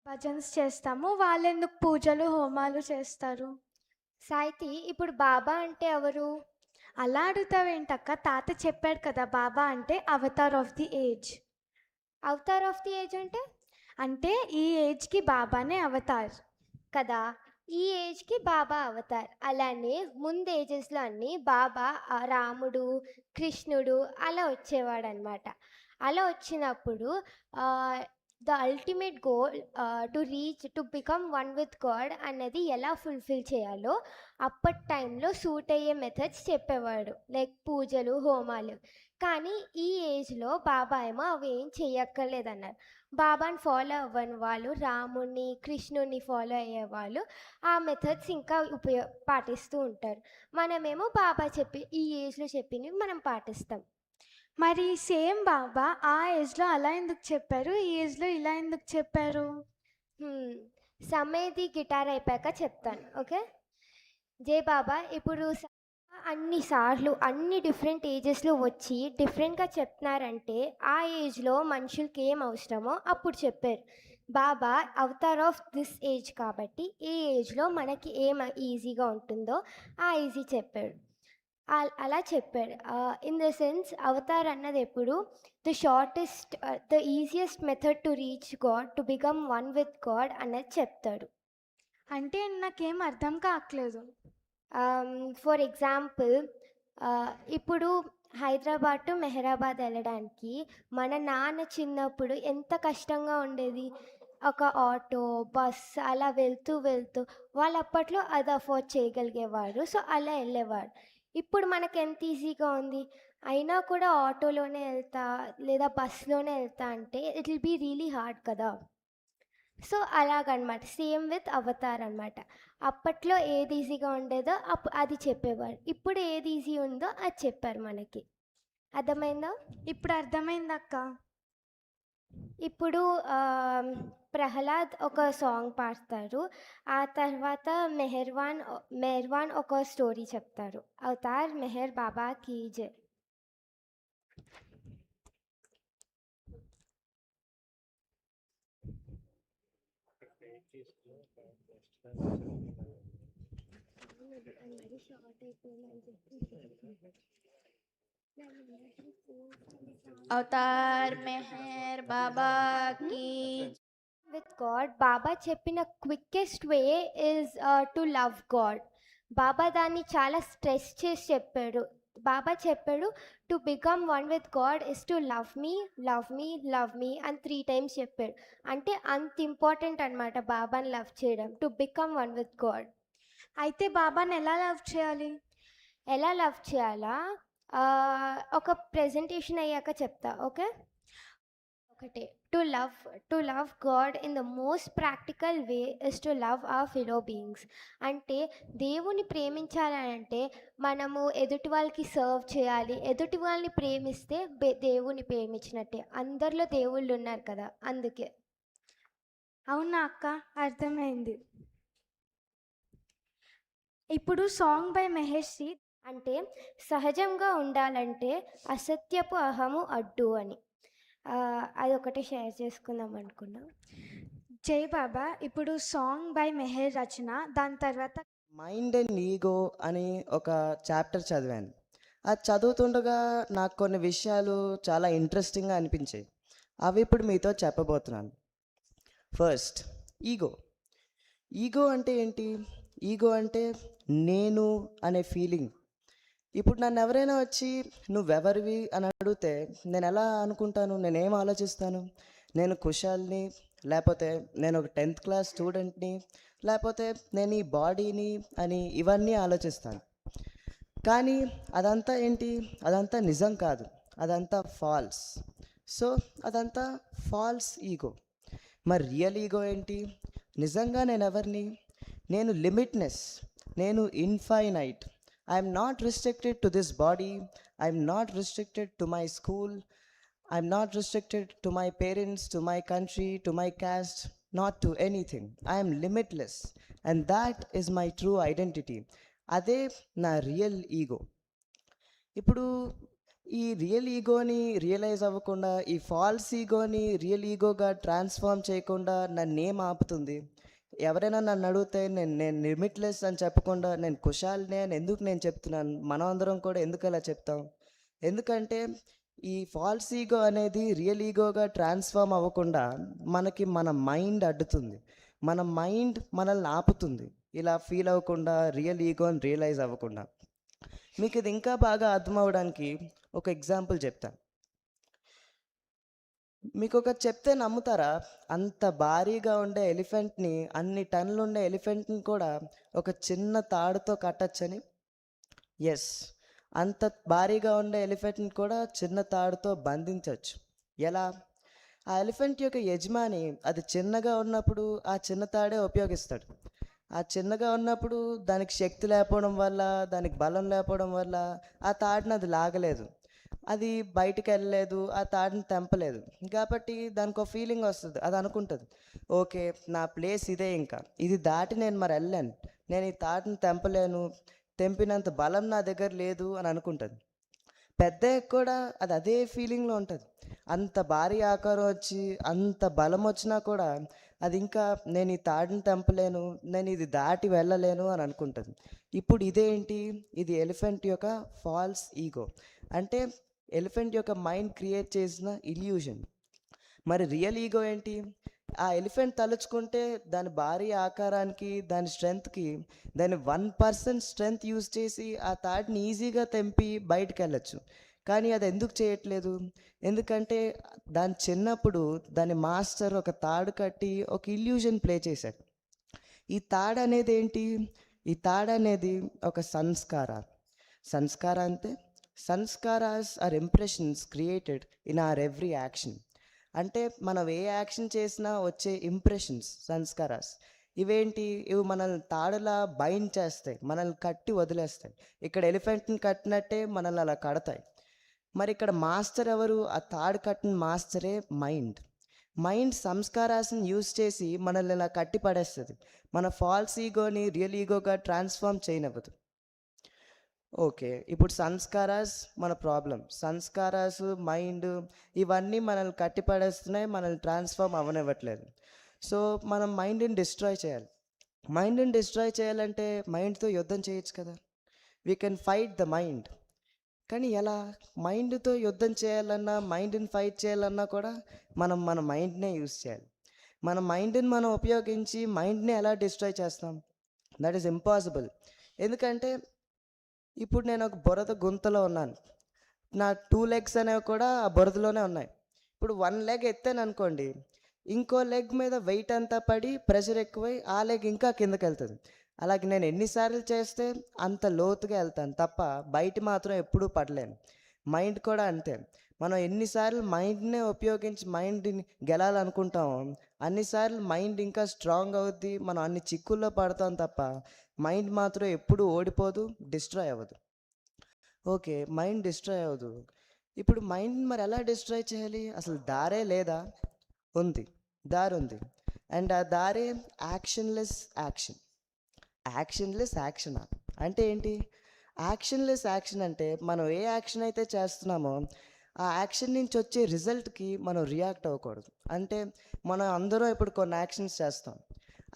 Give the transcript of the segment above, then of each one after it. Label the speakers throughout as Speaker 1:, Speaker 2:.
Speaker 1: Bhajans చేస్తాము. వాళ్ళెందుకు పూజలు, హోమాలు చేస్తారు?
Speaker 2: సాయితి, ఇప్పుడు బాబా అంటే ఎవరు?
Speaker 1: అలా అడుగుతావేంటక్క? తాత చెప్పాడు కదా! బాబా అంటే Avatar of the age.
Speaker 2: Avatar of the age అంటే?
Speaker 1: అంటే ఈ ఏజ్‌కి బాబానే అవతార్.
Speaker 2: కదా! ఈ ఏజ్‌కి బాబా అవతార్. అలానే ముందు ఏజెస్‌లో అన్నీ బాబా రాముడు, కృష్ణుడు అలా వచ్చేవాడనమాట. అలా వచ్చినప్పుడు the ultimate goal to become one with God అన్నది ఎలా ఫుల్ఫిల్ చేయాలో అప్పటి టైంలో సూట్ అయ్యే మెథడ్స్ చెప్పేవాడు. లైక్ పూజలు, హోమాలు. కానీ ఈ ఏజ్‌లో బాబా ఏమో అవి ఏం చెయ్యక్కర్లేదన్నారు. బాబాని ఫాలో అవ్వని వాళ్ళు, రాముడిని, కృష్ణుడిని ఫాలో అయ్యేవాళ్ళు ఆ మెథడ్స్ ఇంకా పాటిస్తూ ఉంటారు. మనమేమో బాబా ఈ ఏజ్‌లో చెప్పినవి మనం పాటిస్తాం.
Speaker 1: మరి సేమ్ బాబా ఆ ఏజ్‌లో అలా ఎందుకు చెప్పారు? ఈ ఏజ్‌లో ఇలా ఎందుకు చెప్పారు?
Speaker 2: సమేది గిటార్ అయిపోయాక చెప్తాను. ఓకే. జై బాబా ఇప్పుడు అన్ని సార్లు అన్ని డిఫరెంట్ ఏజెస్లో వచ్చి డిఫరెంట్గా చెప్తున్నారంటే ఆ ఏజ్లో మనుషులకి ఏం అవసరమో అప్పుడు చెప్పారు. బాబా అవతార్ ఆఫ్ దిస్ ఏజ్ కాబట్టి ఈ ఏజ్లో మనకి ఏం ఈజీగా ఉంటుందో ఆ ఈజీ చెప్పాడు. అలా చెప్పాడు. ఇన్ ద సెన్స్ అవతార్ అన్నది ఎప్పుడు the easiest method to reach God, to become one with God అన్నది చెప్తాడు.
Speaker 1: అంటే నాకేం అర్థం కావట్లేదు.
Speaker 2: ఫర్ ఎగ్జాంపుల్ ఇప్పుడు హైదరాబాద్ టు మెహరాబాద్ వెళ్ళడానికి మన నాన్న చిన్నప్పుడు ఎంత కష్టంగా ఉండేది. ఒక ఆటో, బస్ అలా వెళ్తూ వెళ్తూ వాళ్ళు అప్పట్లో అది అఫోర్డ్ చేయగలిగేవారు. సో అలా వెళ్ళేవారు. ఇప్పుడు మనకి ఎంత ఈజీగా ఉంది. అయినా కూడా ఆటోలోనే వెళ్తా లేదా బస్‌లోనే వెళ్తా అంటే it will be really hard కదా! సో అలాగనమాట. సేమ్ విత్ అవతార్ అనమాట. అప్పట్లో ఏది ఈజీగా ఉండేదో అది చెప్పేవారు. ఇప్పుడు ఏది ఈజీ ఉందో అది చెప్పారు మనకి. అర్థమైందా?
Speaker 1: ఇప్పుడు అర్థమైందక్క.
Speaker 2: ఇప్పుడు ప్రహ్లాద్ ఒక సాంగ్ పాడతారు. ఆ తర్వాత మెహర్వాన్ ఒక స్టోరీ చెప్తారు. అవతార్ మెహర్ బాబా కీ జై.
Speaker 3: అవతార్ మెహర్ బాబా కీ
Speaker 2: విత్ గాడ్ బాబా చెప్పిన quickest way is to love God. Baba దాన్ని చాలా స్ట్రెస్ చేసి చెప్పాడు. బాబా చెప్పాడు to become one with God is to love me, love me, love me అని 3 టైమ్స్ చెప్పాడు. అంటే అంత ఇంపార్టెంట్ అనమాట బాబాని లవ్ చేయడం, to become one with God.
Speaker 1: అయితే బాబాని ఎలా లవ్ చేయాలి?
Speaker 2: ఎలా లవ్ చేయాలా? ఒక ప్రెజెంటేషన్ అయ్యాక చెప్తా. ఓకే. ఒకటే to love God in the most practical way is to love our fellow beings. అంటే దేవుని ప్రేమించాలంటే మనము ఎదుటి వాళ్ళకి సర్వ్ చేయాలి. ఎదుటి వాళ్ళని ప్రేమిస్తే దేవుని ప్రేమించినట్టే. అందరిలో దేవుళ్ళు ఉన్నారు కదా, అందుకే.
Speaker 1: అవునా అక్క? అర్థమైంది. ఇప్పుడు సాంగ్ బై మహేష్‌శ్రీ
Speaker 2: అంటే సహజంగా ఉండాలంటే అసత్యపు అహము అడ్డు అని. అదొకటి షేర్ చేసుకుందాం అనుకున్నా.
Speaker 1: జై బాబా. ఇప్పుడు సాంగ్ బై మెహర్ రచన, దాని తర్వాత
Speaker 4: మైండ్ అండ్ ఈగో అని ఒక చాప్టర్ చదివాను. అది చదువుతుండగా నాకు కొన్ని విషయాలు చాలా ఇంట్రెస్టింగ్గా అనిపించాయి. అవి ఇప్పుడు మీతో చెప్పబోతున్నాను. First, ego. ఈగో అంటే ఏంటి? ఈగో అంటే నేను అనే ఫీలింగ్. ఇప్పుడు నన్ను ఎవరైనా వచ్చి నువ్వెవరివి అని అడిగితే నేను ఎలా అనుకుంటాను? నేనేం ఆలోచిస్తాను? నేను కుశాల్ని, లేకపోతే నేను ఒక 10th క్లాస్ స్టూడెంట్ని, లేకపోతే నేను ఈ బాడీని అని ఇవన్నీ ఆలోచిస్తాను. కానీ అదంతా ఏంటి? అదంతా నిజం కాదు, అదంతా ఫాల్స్. సో అదంతా ఫాల్స్ ఈగో. మరి రియల్ ఈగో ఏంటి? నిజంగా నేను ఎవరిని? నేను లిమిట్నెస్, నేను infinite. I'm not restricted to this body, I'm not restricted to my school, I'm not restricted to my parents, to my country, to my caste, not to anything. I am limitless, and that is my true identity. అదే నా real ego. ఇప్పుడు ఈ real ఈగోని realise అవ్వకుండా, ఈ falls ఈగోని real ఈగోగా transform చేయకుండా నన్నేం ఆపుతుంది? ఎవరైనా నన్ను అడిగితే నేను నేను లిమిట్‌లెస్ అని చెప్పకుండా, నేను కుశాల్‌నే అని ఎందుకు నేను చెప్తున్నాను? మనం అందరం కూడా ఎందుకు అలా చెప్తాం? ఎందుకంటే, ఈ ఫాల్స్ ఈగో అనేది రియల్ ఈగోగా ట్రాన్స్ఫార్మ్ అవ్వకుండా, మనకి మన మైండ్ అడ్డుతుంది. మన మైండ్ మనల్ని ఆపుతుంది. ఇలా ఫీల్ అవ్వకుండా, రియల్ ఈగోని రియలైజ్ అవ్వకుండా. మీకు ఇది ఇంకా బాగా అర్థమవ్వడానికి ఒక ఎగ్జాంపుల్ చెప్తాను. మీకొకటి చెప్తే నమ్ముతారా? అంత భారీగా ఉండే ఎలిఫెంట్‌ని, అన్ని టన్నులుండే ఎలిఫెంట్‌ని కూడా ఒక చిన్న తాడుతో కట్టొచ్చని? యెస్. అంత భారీగా ఉండే ఎలిఫెంట్‌ని కూడా చిన్న తాడుతో బంధించొచ్చు. ఎలా? ఆ ఎలిఫెంట్ యొక్క యజమాని అది చిన్నగా ఉన్నప్పుడు ఆ చిన్న తాడే ఉపయోగిస్తాడు. ఆ చిన్నగా ఉన్నప్పుడు దానికి శక్తి లేకపోవడం వల్ల, దానికి బలం లేకపోవడం వల్ల ఆ తాడుని అది లాగలేదు. అది బయటికెళ్ళలేదు. ఆ తాడుని తెంపలేదు. కాబట్టి దానికో ఫీలింగ్ వస్తది. అది అనుకుంటది. ఓకే. నా ప్లేస్ ఇదే ఇంకా. ఇది దాటి నేను మరెళ్ళలేను. నేను ఈ తాడుని తెంపలేను. తెంపినంత బలం నా దగ్గర లేదు అని అనుకుంటది. పెద్దయ్యాక కూడా అది అదే ఫీలింగ్‌లో ఉంటది. అంత భారీ ఆకారం వచ్చి, అంత బలం వచ్చినా కూడా అది ఇంకా నేను ఈ తాడుని తెంపలేను. నేను ఇది దాటి వెళ్ళలేను అని అనుకుంటది. ఇప్పుడు ఇదేంటి? ఇది ఎలిఫెంట్ యొక్క ఫాల్స్ ఈగో. అంటే ఎలిఫెంట్ యొక్క మైండ్ క్రియేట్ చేసిన ఇల్యూషన్. మరి రియల్ ఈగో ఏంటి? ఆ ఎలిఫెంట్ తలుచుకుంటే దాని భారీ ఆకారానికి, దాని స్ట్రెంగ్త్‌కి, దాని 1% స్ట్రెంగ్త్ యూజ్ చేసి ఆ తాడుని ఈజీగా తెంపి బయటికెళ్ళొచ్చు. కానీ అది ఎందుకు చేయట్లేదు? ఎందుకంటే దాని చిన్నప్పుడు దాని మాస్టర్ ఒక తాడు కట్టి ఒక ఇల్యూషన్ ప్లే చేశాడు. ఈ తాడనేది ఏంటి? ఈ తాడనేది ఒక సంస్కార. సంస్కార అంటే సంస్కారాస్ are impressions created in our every action. అంటే మనం ఏ యాక్షన్ చేసినా వచ్చే ఇంప్రెషన్స్ సంస్కారాస్. ఇవేంటి? ఇవి మనల్ని తాడులా బైండ్ చేస్తాయి. మనల్ని కట్టి వదిలేస్తాయి. ఇక్కడ ఎలిఫెంట్‌ని కట్టినట్టే మనల్ని అలా కడతాయి. మరి ఇక్కడ మాస్టర్ ఎవరు? ఆ తాడు కట్టిన మాస్టరే మైండ్. మైండ్ సంస్కారాస్‌ని యూజ్ చేసి మనల్ని ఇలా కట్టి పడేస్తది. మన ఫాల్స్ ఈగోని రియల్ ఈగోగా ట్రాన్స్‌ఫార్మ్ చేయనివ్వదు. ఓకే. ఇప్పుడు సంస్కారాస్ మన ప్రాబ్లమ్. సంస్కారాస్, మైండ్ ఇవన్నీ మనల్ని కట్టిపడేస్తున్నాయి. మనల్ని ట్రాన్స్‌ఫార్మ్ అవ్వనివ్వట్లేదు. సో, మనం మైండ్‌ని డిస్ట్రాయ్ చేయాలి. మైండ్‌ని డిస్ట్రాయ్ చేయాలంటే మైండ్‌తో యుద్ధం చేయొచ్చు కదా! We can fight the mind. కానీ ఎలా? మైండ్‌తో యుద్ధం చేయాలన్నా, మైండ్‌ని ఫైట్ చేయాలన్నా కూడా మనం మన మైండ్‌నే యూజ్ చేయాలి. మన మైండ్‌ని మనం ఉపయోగించి మైండ్‌ని ఎలా డిస్ట్రాయ్ చేస్తాం? That is impossible. ఎందుకంటే ఇప్పుడు నేను ఒక బురద గుంతలో ఉన్నాను. నా 2 లెగ్స్ అనేవి కూడా ఆ బురదలోనే ఉన్నాయి. ఇప్పుడు 1 లెగ్ ఎత్తాననుకోండి, ఇంకో లెగ్ మీద వెయిట్ అంతా పడి ప్రెషర్ ఎక్కువై ఆ లెగ్ ఇంకా కిందకెళ్తది. అలాగే నేను ఎన్ని సార్లు చేస్తే అంత లోతుగా ఎళ్తాను తప్ప బయట మాత్రం ఎప్పుడూ పడలేను. మైండ్ కూడా అంతే. మనం ఎన్నిసార్లు మైండ్‌నే ఉపయోగించి మైండ్‌ని గెలాలనుకుంటామో, అన్నిసార్లు మైండ్ ఇంకా స్ట్రాంగ్ అవుద్ది. మనం అన్ని చిక్కుల్లో పడతాం తప్ప మైండ్ మాత్రం ఎప్పుడూ ఓడిపోదు, డిస్ట్రాయ్ అవ్వదు. ఓకే. మైండ్ డిస్ట్రాయ్ అవ్వదు. ఇప్పుడు మైండ్‌ని మరి ఎలా డిస్ట్రాయ్ చేయాలి? అసలు దారే లేదా? ఉంది. దారుంది. అండ్ ఆ దారే యాక్షన్‌లెస్ యాక్షన్. యాక్షన్‌లెస్ యాక్షనా? అంటే ఏంటి? యాక్షన్‌లెస్ యాక్షన్ అంటే మనం ఏ యాక్షన్ అయితే చేస్తున్నామో, ఆ యాక్షన్ నుంచి వచ్చే రిజల్ట్‌కి మనం రియాక్ట్ అవ్వకూడదు. అంటే మనం అందరం ఇప్పుడు కొన్ని యాక్షన్స్ చేస్తాం.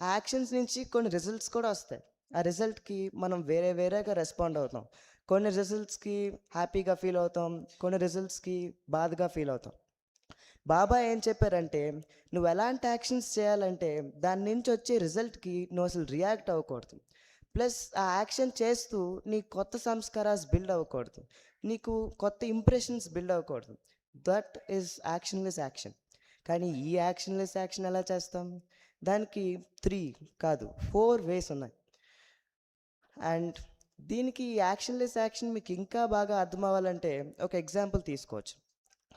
Speaker 4: ఆ యాక్షన్స్ నుంచి కొన్ని రిజల్ట్స్ కూడా వస్తాయి. ఆ రిజల్ట్‌కి మనం వేరే వేరేగా రెస్పాండ్ అవుతాం. కొన్ని రిజల్ట్స్‌కి హ్యాపీగా ఫీల్ అవుతాం. కొన్ని రిజల్ట్స్‌కి బాధగా ఫీల్ అవుతాం. బాబా ఏం చెప్పారంటే, నువ్వు ఎలాంటి యాక్షన్స్ చేయాలంటే దాని నుంచి వచ్చే రిజల్ట్‌కి నువ్వు అసలు రియాక్ట్ అవ్వకూడదు. ప్లస్ ఆ యాక్షన్ చేస్తూ నీ కొత్త సంస్కారాస్ బిల్డ్ అవ్వకూడదు. నీకు కొత్త ఇంప్రెషన్స్ బిల్డ్ అవ్వకూడదు. That is actionless action. కానీ ఈ యాక్షన్‌లెస్ యాక్షన్ ఎలా చేస్తాం? దానికి 3 కాదు 4 వేస్ ఉన్నాయి. అండ్ దీనికి ఈ యాక్షన్‌లెస్ యాక్షన్ మీకు ఇంకా బాగా అర్థమవ్వాలంటే ఒక ఎగ్జాంపుల్ తీసుకోవచ్చు.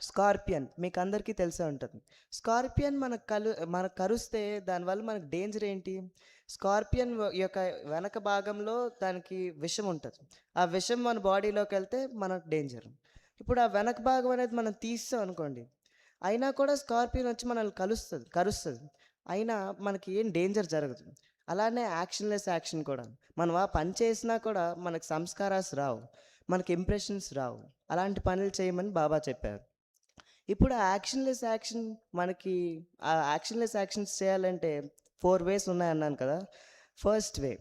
Speaker 4: స్కార్పియన్ మీకందరికీ తెలిసే ఉంటుంది. స్కార్పియన్ మనకు కరుస్తే దానివల్ల మనకు డేంజర్ ఏంటి? స్కార్పియన్ యొక్క వెనక భాగంలో దానికి విషం ఉంటది. ఆ విషం మన బాడీలోకెళ్తే మనకు డేంజర్. ఇప్పుడు ఆ వెనక భాగం అనేది మనం తీసేసాం అనుకోండి, అయినా కూడా స్కార్పియన్ వచ్చి మనల్ని కరుస్తది. అయినా మనకి ఏం డేంజర్ జరగదు. అలానే యాక్షన్‌లెస్ యాక్షన్ కూడా. మనం ఆ పని చేసినా కూడా మనకు సంస్కారాస్ రావు. మనకి ఇంప్రెషన్స్ రావు. అలాంటి పనులు చేయమని బాబా చెప్పారు. ఇప్పుడు ఆ యాక్షన్‌లెస్ యాక్షన్ మనకి ఆ యాక్షన్‌లెస్ యాక్షన్స్ చేయాలంటే 4 వేస్ ఉన్నాయన్నాను కదా! First way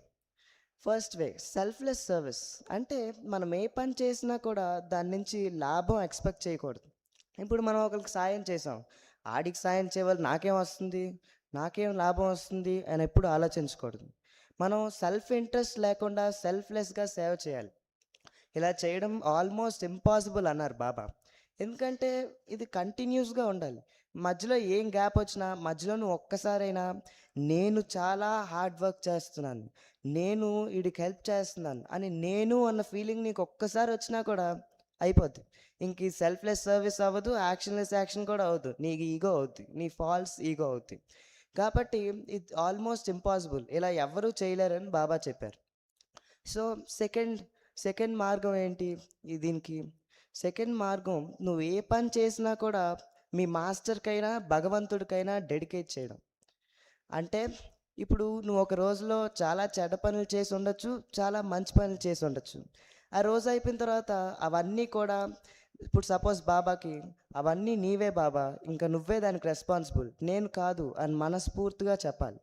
Speaker 4: first way selfless service. అంటే మనం ఏ పని చేసినా కూడా దాని నుంచి లాభం ఎక్స్‌పెక్ట్ చేయకూడదు. ఇప్పుడు మనం ఒకరికి సాయం చేసాం. ఆడికి సాయం చేయవల్ల నాకేం వస్తుంది? నాకేం లాభం వస్తుంది? అని ఎప్పుడు ఆలోచించకూడదు. మనం సెల్ఫ్ ఇంట్రెస్ట్ లేకుండా సెల్ఫ్‌లెస్‌గా సేవ చేయాలి. ఇలా చేయడం ఆల్మోస్ట్ ఇంపాసిబుల్ అన్నారు బాబా. ఎందుకంటే ఇది కంటిన్యూస్‌గా ఉండాలి. మధ్యలో ఏం గ్యాప్ వచ్చినా, మధ్యలో నువ్వు ఒక్కసారైనా నేను చాలా హార్డ్ వర్క్ చేస్తున్నాను, నేను ఈడికి హెల్ప్ చేస్తున్నాను అని నేను అన్న ఫీలింగ్ నీకు ఒక్కసారి వచ్చినా కూడా అయిపోద్ది. ఇంక ఈ సెల్ఫ్‌లెస్ సర్వీస్ అవ్వదు, యాక్షన్‌లెస్ యాక్షన్ కూడా అవ్వదు. నీ ఈగో అవుద్ది. నీ ఫాల్స్ ఈగో అవుద్ది. కాబట్టి ఇది ఆల్మోస్ట్ ఇంపాసిబుల్. ఇలా ఎవ్వరూ చేయలేరని బాబా చెప్పారు. సో, సెకండ్ సెకండ్ మార్గం ఏంటి దీనికి? సెకండ్ మార్గం నువ్వు ఏ పని చేసినా కూడా మీ మాస్టర్‌కైనా, భగవంతుడికైనా డెడికేట్ చేయడం. అంటే ఇప్పుడు నువ్వు ఒక రోజులో చాలా చెడ్డ పనులు చేసి ఉండొచ్చు, చాలా మంచి పనులు చేసి ఉండొచ్చు. ఆ రోజు అయిపోయిన తర్వాత అవన్నీ కూడా ఇప్పుడు సపోజ్ బాబాకి అవన్నీ నీవే బాబా, ఇంకా నువ్వే దానికి రెస్పాన్సిబుల్, నేను కాదు అని మనస్ఫూర్తిగా చెప్పాలి.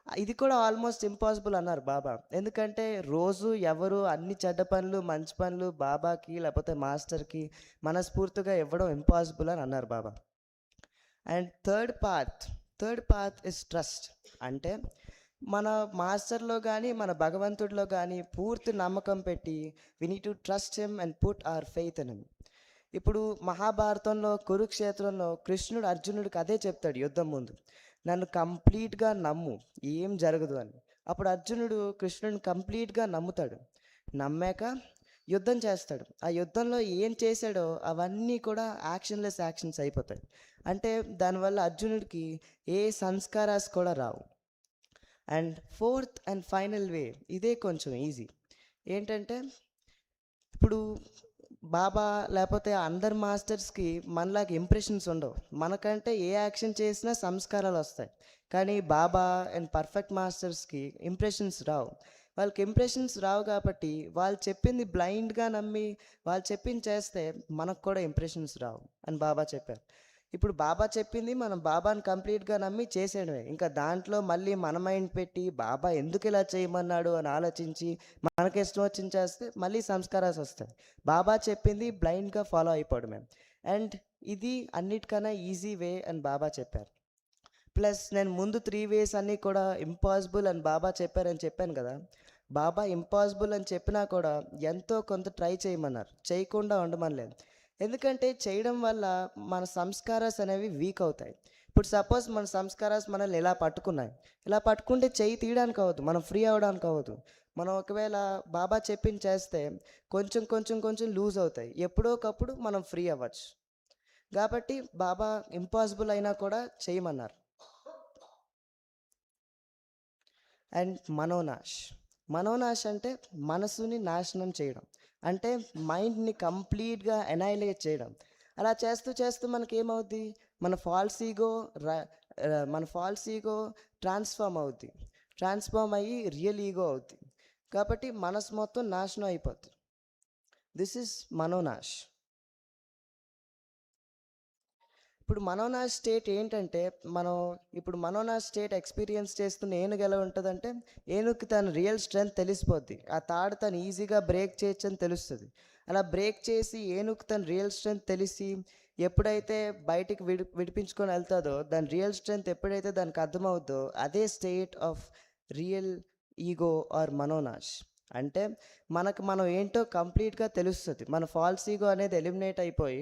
Speaker 4: ఇది కూడా ఆల్మోస్ట్ ఇంపాసిబుల్ అన్నారు బాబా. ఎందుకంటే రోజు ఎవరు అన్ని చెడ్డ పనులు, మంచి పనులు బాబాకి లేకపోతే మాస్టర్‌కి మనస్ఫూర్తిగా ఇవ్వడం ఇంపాసిబుల్ అని అన్నారు Baba. And third path is trust. అంటే మన మాస్టర్‌లో గానీ, మన భగవంతుడిలో గానీ పూర్తి నమ్మకం పెట్టి we need to trust him and put our faith in him. ఇప్పుడు మహాభారతంలో కురుక్షేత్రంలో కృష్ణుడు అర్జునుడికి అదే చెప్తాడు యుద్ధం ముందు. నన్ను కంప్లీట్‌గా నమ్ము, ఏం జరగదు అని. అప్పుడు అర్జునుడు కృష్ణుడిని కంప్లీట్‌గా నమ్ముతాడు. నమ్మాక యుద్ధం చేస్తాడు. ఆ యుద్ధంలో ఏం చేశాడో అవన్నీ కూడా యాక్షన్‌లెస్ యాక్షన్స్ అయిపోతాయి. అంటే దానివల్ల అర్జునుడికి ఏ సంస్కారాస్ కూడా రావు. అండ్ ఫోర్త్ అండ్ ఫైనల్ వే ఇదే కొంచెం ఈజీ. ఏంటంటే ఇప్పుడు బాబా లేకపోతే అందరు మాస్టర్స్‌కి మనలాగా ఇంప్రెషన్స్ ఉండవు. మనకంటే ఏ యాక్షన్ చేసినా సంస్కారాలు వస్తాయి. కానీ బాబా అండ్ పర్ఫెక్ట్ మాస్టర్స్‌కి ఇంప్రెషన్స్ రావు. వాళ్ళకి ఇంప్రెషన్స్ రావు కాబట్టి వాళ్ళు చెప్పింది బ్లైండ్‌గా నమ్మి వాళ్ళు చెప్పింది చేస్తే మనకు కూడా ఇంప్రెషన్స్ రావు అని బాబా చెప్పారు. ఇప్పుడు బాబా చెప్పింది మనం బాబాని కంప్లీట్‌గా నమ్మి చేసేయడమే. ఇంకా దాంట్లో మళ్ళీ మన మైండ్ పెట్టి బాబా ఎందుకు ఇలా చేయమన్నాడు అని ఆలోచించి మనకి ఇష్టం వచ్చింది చేస్తే మళ్ళీ సంస్కారాలు వస్తాయి. బాబా చెప్పింది బ్లైండ్‌గా ఫాలో అయిపోవడమే. అండ్ ఇది అన్నిటికన్నా ఈజీ వే అని బాబా చెప్పారు. ప్లస్ నేను ముందు 3 వేస్ అన్నీ కూడా ఇంపాసిబుల్ అని బాబా చెప్పారని చెప్పాను కదా! బాబా ఇంపాసిబుల్ అని చెప్పినా కూడా ఎంతో కొంత ట్రై చేయమన్నారు. చేయకుండా ఉండమనలేదు. ఎందుకంటే చేయడం వల్ల మన సంస్కారాస్ అనేవి వీక్ అవుతాయి. ఇప్పుడు సపోజ్ మన సంస్కారాస్ మనల్ని ఇలా పట్టుకున్నాయి. ఇలా పట్టుకుంటే చెయ్యి తీయడానికి అవ్వదు. మనం ఫ్రీ అవ్వడానికి అవ్వదు. మనం ఒకవేళ బాబా చెప్పింది చేస్తే కొంచెం లూజ్ అవుతాయి. ఎప్పుడో ఒకప్పుడు మనం ఫ్రీ అవ్వచ్చు. కాబట్టి బాబా ఇంపాసిబుల్ అయినా కూడా చేయమన్నారు. అండ్ మనోనాష్ అంటే మనసుని నాశనం చేయడం. అంటే మైండ్‌ని కంప్లీట్‌గా ఎనైలేట్ చేయడం. అలా చేస్తూ మనకేమవుద్ది? మన ఫాల్స్ ఈగో ర మన ఫాల్స్ ఈగో ట్రాన్స్‌ఫార్మ్ అవుద్ది. ట్రాన్స్‌ఫార్మ్ అయ్యి రియల్ ఈగో అవుద్ది. కాబట్టి మనసు మొత్తం నాశనం అయిపోద్ది. This is manonash. ఇప్పుడు మనోనాష్ స్టేట్ ఏంటంటే, మనం ఇప్పుడు మనోనాష్ స్టేట్ ఎక్స్‌పీరియన్స్ చేస్తున్న ఏనుగు ఎలా ఉంటదంటే, ఏనుగుకి తన రియల్ స్ట్రెంగ్త్ తెలిసిపోద్ది. ఆ తాడు తను ఈజీగా బ్రేక్ చేయొచ్చని తెలుస్తది. అలా బ్రేక్ చేసి ఏనుగుకి తన రియల్ స్ట్రెంగ్త్ తెలిసి, ఎప్పుడైతే బయటికి విడిపించుకొని ఎళ్తాదో, దాని రియల్ స్ట్రెంగ్త్ ఎప్పుడైతే దానికి అర్థమవుద్దో, అదే state of real ego or manonash. అంటే మనకు మనం ఏంటో కంప్లీట్‌గా తెలుస్తది. మన ఫాల్స్ ఈగో అనేది ఎలిమినేట్ అయిపోయి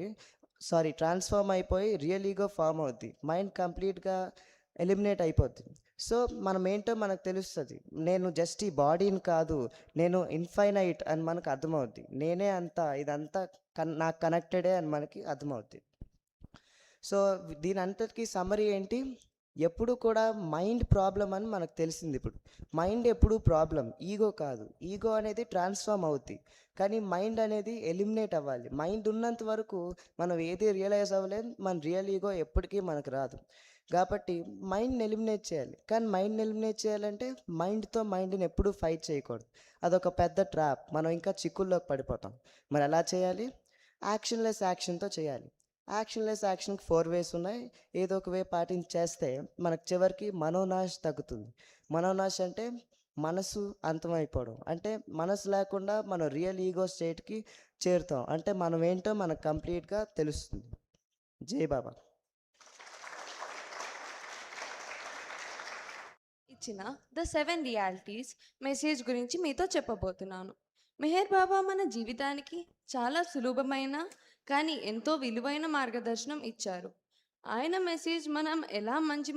Speaker 4: ట్రాన్స్ఫార్మ్ అయిపోయి రియల్ ఈగో ఫార్మ్ అవుద్ది. మైండ్ కంప్లీట్‌గా ఎలిమినేట్ అయిపోద్ది. సో, మనమేంటో మనకు తెలుస్తది. నేను జస్ట్ ఈ బాడీని కాదు, నేను ఇన్‌ఫైనైట్ అని మనకు అర్థమవుద్ది. నేనే అంతా, ఇదంతా నాకు కనెక్టెడే అని మనకి అర్థమవుద్ది. సో, దీనంతటికి సమ్మరీ ఏంటి? ఎప్పుడు కూడా మైండ్ ప్రాబ్లం అని మనకు తెలిసింది ఇప్పుడు. మైండ్ ఎప్పుడు ప్రాబ్లం, ఈగో కాదు. ఈగో అనేది ట్రాన్స్ఫార్మ్ అవుద్ది. కానీ మైండ్ అనేది ఎలిమినేట్ అవ్వాలి. మైండ్ ఉన్నంత వరకు మనం ఏది రియలైజ్ అవ్వలేం. మన రియల్ ఈగో ఎప్పటికీ మనకు రాదు. కాబట్టి మైండ్ని ఎలిమినేట్ చేయాలి. కానీ మైండ్ని ఎలిమినేట్ చేయాలంటే మైండ్ని ఎప్పుడూ ఫైట్ చేయకూడదు. అదొక పెద్ద ట్రాప్. మనం ఇంకా చిక్కుల్లోకి పడిపోతాం. మరి ఎలా చేయాలి? యాక్షన్తో చేయాలి. యాక్షన్కి 4 వేస్ ఉన్నాయి. ఏదో ఒక వే పాటించేస్తే మనకు చివరికి మనోనాశ తగ్గుతుంది. మనోనాశ అంటే మనసు అంతమైపోవడం. అంటే మనసు లేకుండా మనం రియల్ ఈగో స్టేట్కి చేరుతాం. అంటే మనం ఏంటో మనకు కంప్లీట్గా తెలుస్తుంది. జై బాబా.
Speaker 5: ఇచ్చిన ద 7 రియాలిటీస్ మెసేజ్ గురించి మీతో చెప్పబోతున్నాను. మెహర్ బాబా మన జీవితానికి చాలా సులభమైన కానీ ఎంతో విలువైన మార్గదర్శనం ఇచ్చారు. ఆయన మెసేజ్ మనం ఎలా మంచి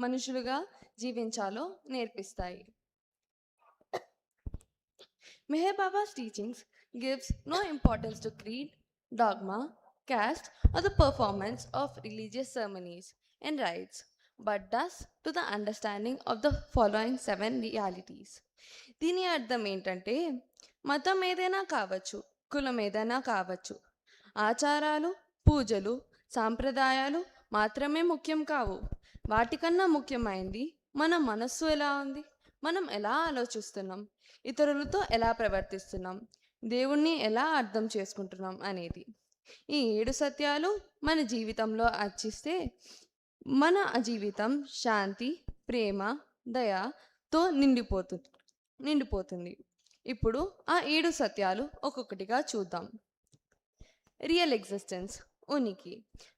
Speaker 5: మనుషులుగా జీవించాలో నేర్పిస్తాయి. Meher Baba's teachings gives no importance to creed, dogma, caste, or the performance of religious ceremonies and rites, but does to the understanding of the following 7 realities. దీని అర్థం ఏంటంటే, మతం ఏదైనా కావచ్చు, కులం ఏదైనా కావచ్చు, ఆచారాలు, పూజలు, సాంప్రదాయాలు మాత్రమే ముఖ్యం కావు. వాటికన్నా ముఖ్యమైనది మన మనస్సు ఎలా ఉంది, మనం ఎలా ఆలోచిస్తున్నాం, ఇతరులతో ఎలా ప్రవర్తిస్తున్నాం, దేవుణ్ణి ఎలా అర్థం చేసుకుంటున్నాం అనేది. ఈ 7 సత్యాలు మన జీవితంలో ఆచరిస్తే మన జీవితం శాంతి, ప్రేమ, దయతో నిండిపోతుంది. ఇప్పుడు ఆ 7 సత్యాలు ఒక్కొక్కటిగా చూద్దాం. రియల్ ఎగ్జిస్టెన్స్, ఉనికి.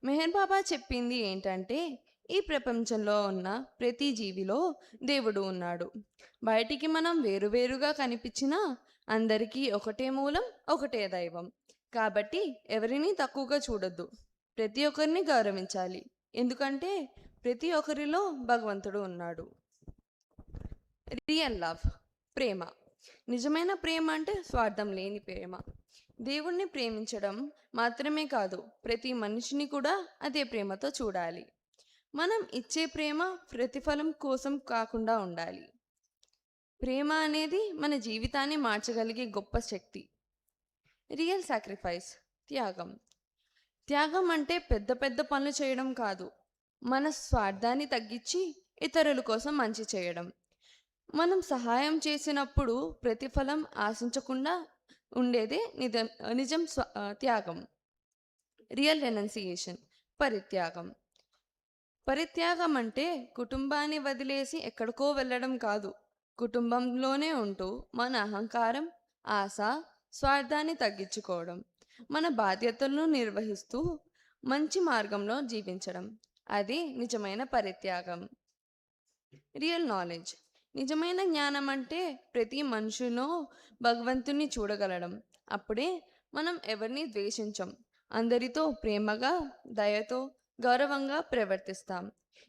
Speaker 5: మెహర్ బాబా చెప్పింది ఏంటంటే, ఈ ప్రపంచంలో ఉన్న ప్రతి జీవిలో దేవుడు ఉన్నాడు. బయటికి మనం వేరువేరుగా కనిపించినా అందరికీ ఒకటే మూలం, ఒకటే దైవం. కాబట్టి ఎవరిని తక్కువగా చూడొద్దు. ప్రతి ఒక్కరిని గౌరవించాలి. ఎందుకంటే ప్రతి ఒక్కరిలో భగవంతుడు ఉన్నాడు. రియల్ లవ్, ప్రేమ. నిజమైన ప్రేమ అంటే స్వార్థం లేని ప్రేమ. దేవుణ్ణి ప్రేమించడం మాత్రమే కాదు, ప్రతి మనిషిని కూడా అదే ప్రేమతో చూడాలి. మనం ఇచ్చే ప్రేమ ప్రతిఫలం కోసం కాకుండా ఉండాలి. ప్రేమ అనేది మన జీవితాన్ని మార్చగలిగే గొప్ప శక్తి. రియల్ సాక్రిఫైస్, త్యాగం. త్యాగం అంటే పెద్ద పెద్ద పనులు చేయడం కాదు, మన స్వార్థాన్ని తగ్గించి ఇతరుల కోసం మంచి చేయడం. మనం సహాయం చేసినప్పుడు ప్రతిఫలం ఆశించకుండా ఉండేదే నిజం త్యాగం. Real renunciation, పరిత్యాగం. పరిత్యాగం అంటే కుటుంబాన్ని వదిలేసి ఎక్కడికో వెళ్ళడం కాదు. కుటుంబంలోనే ఉంటూ మన అహంకారం, ఆశ, స్వార్థాన్ని తగ్గించుకోవడం, మన బాధ్యతలను నిర్వహిస్తూ మంచి మార్గంలో జీవించడం, అది నిజమైన పరిత్యాగం. Real knowledge. నిజమైన జ్ఞానం అంటే ప్రతి మనుషులో భగవంతుని చూడగలడం. అప్పుడే మనం ఎవరిని ద్వేషించం, అందరితో ప్రేమగా, దయతో, గౌరవంగా ప్రవర్తిస్తాం.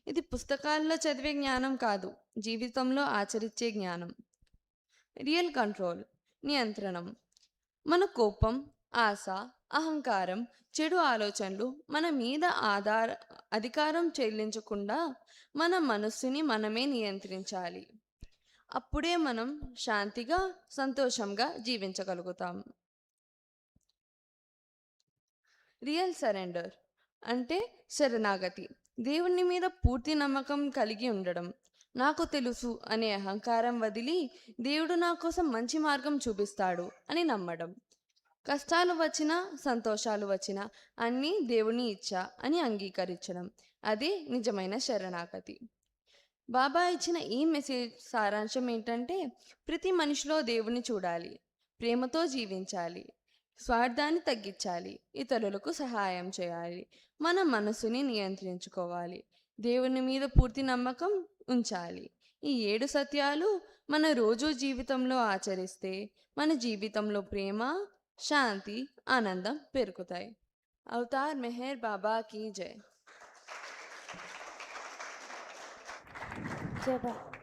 Speaker 5: ఇది పుస్తకాల్లో చదివే జ్ఞానం కాదు, జీవితంలో ఆచరించే జ్ఞానం. రియల్ కంట్రోల్, నియంత్రణం. మన కోపం, ఆశ, అహంకారం, చెడు ఆలోచనలు మన మీద అధికారం చెల్లించకుండా మన మనస్సుని మనమే నియంత్రించాలి. అప్పుడే మనం శాంతిగా, సంతోషంగా జీవించగలుగుతాం. రియల్ సరెండర్ అంటే శరణాగతి. దేవుని మీద పూర్తి నమ్మకం కలిగి ఉండడం. నాకు తెలుసు అనే అహంకారం వదిలి దేవుడు నా కోసం మంచి మార్గం చూపిస్తాడు అని నమ్మడం. కష్టాలు వచ్చినా, సంతోషాలు వచ్చినా అన్నీ దేవుని ఇచ్చా అని అంగీకరించడం. అదే నిజమైన శరణాగతి. బాబా ఇచ్చిన ఈ మెసేజ్ సారాంశం ఏంటంటే, ప్రతి మనిషిలో దేవుని చూడాలి, ప్రేమతో జీవించాలి, స్వార్థాన్ని తగ్గించాలి, ఇతరులకు సహాయం చేయాలి, మన మనసుని నియంత్రించుకోవాలి, దేవుని మీద పూర్తి నమ్మకం ఉంచాలి. ఈ 7 సత్యాలు మన రోజు జీవితంలో ఆచరిస్తే మన జీవితంలో ప్రేమ, శాంతి, ఆనందం పెరుగుతాయి. అవతార్ మెహర్ బాబా కీ జై.
Speaker 2: జై బాబా.